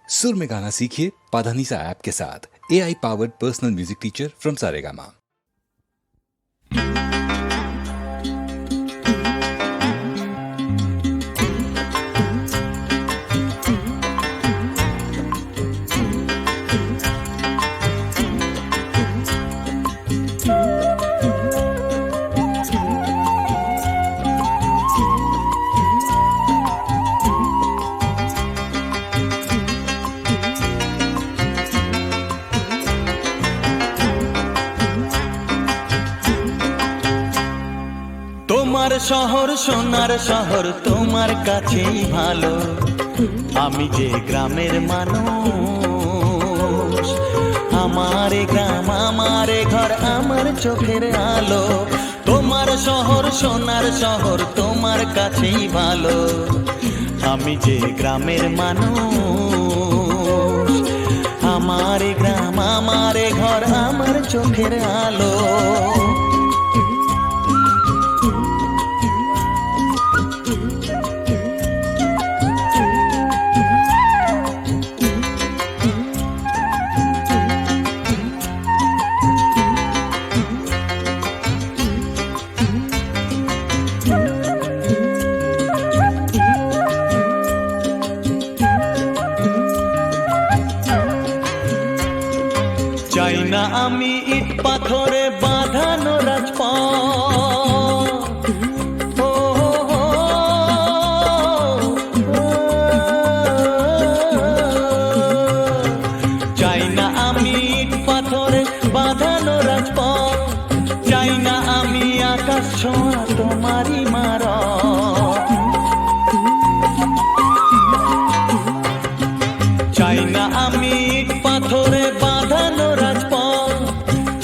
सुर में गाना सीखिए पाधानीसा ऐप के साथ। AI powered personal music teacher from Saregama. তোমার শহর সোনার শহর তোমার কাছেই ভালো, আমি যে গ্রামের মানুষ। আমার গ্রাম আমার ঘর আমার চোখের আলো। তোমার শহর সোনার শহর তোমার কাছেই ভালো, আমি যে গ্রামের মানুষ। আমার গ্রাম আমার ঘর আমার চোখের আলো। চাই না আমি ইট পাথরে বাঁধানো রাজপথ, চাই না আমি ইট পাথরে বাঁধানো রাজপথ, চাই না আমি আকাশ ছোঁয়া তোমারই ইমারত, চাই না আমি ইট পাথরে বাঁধানো রাজপথ,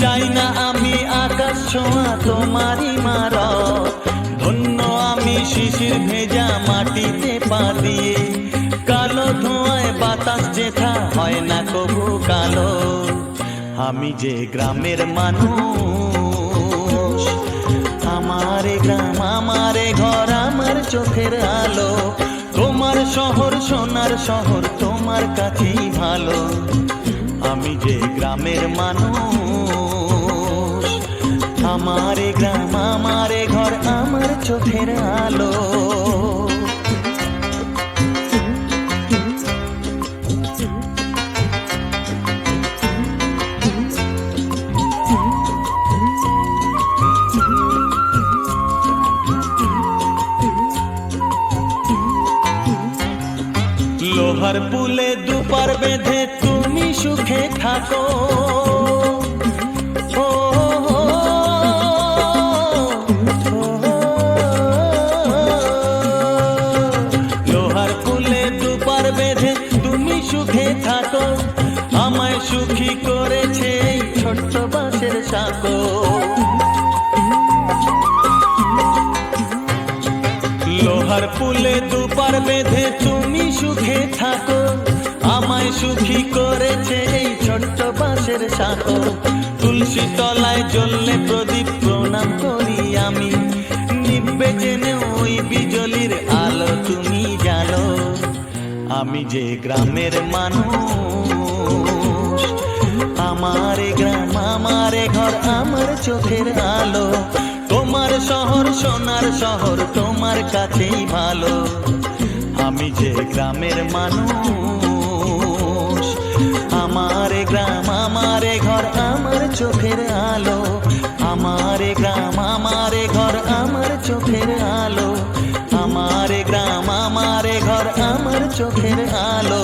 চাই না আমি আকাশ ছোঁয়া তোমারই ইমারত। ধন্য আমি শিশির ভেজা মাটিতে পা দিয়ে, কালো ধোঁয়ায় বাতাস যেথা হয় না কবু কালো, আমি যে গ্রামের মানুষ। আমার গ্রাম আমার ঘর আমার চোখের আলো। তোমার শহর সোনার শহর তোমার কাছেই ভালো, আমি যে গ্রামের মানুষ। আমার গ্রাম আমার ঘর আমার চোখের আলো। লোহার পুলে দুপার বেঁধে তুমি সুখে থাকো, লোহার পুলে দুপার বেঁধে তুমি সুখে থাকো। আমায় সুখী করেছে এই ছোট্ট বাঁশের সাঁকো। লোহার পুলে দুপার বেঁধে তুমি সুখে থাকো, আমায় সুখী করেছে এই ছোট্ট বাঁশের সাঁকো। তুলসী তলায় জ্বললে প্রদীপ প্রণাম করি আমি, নিব্বে জেনে ওই বিজলির আলো তুমি জানো, আমি যে গ্রামের মানুষ। আমার গ্রাম আমার ঘর আমার চোখের আলো। তোমার শহর সোনার শহর তোমার কাছেই ভালো, আমি যে গ্রামের মানুষ। আমার গ্রাম আমার ঘর আমার চোখের আলো। আমার গ্রাম আমার ঘর আমার চোখের আলো। আমার গ্রাম আমার ঘর আমার চোখের আলো।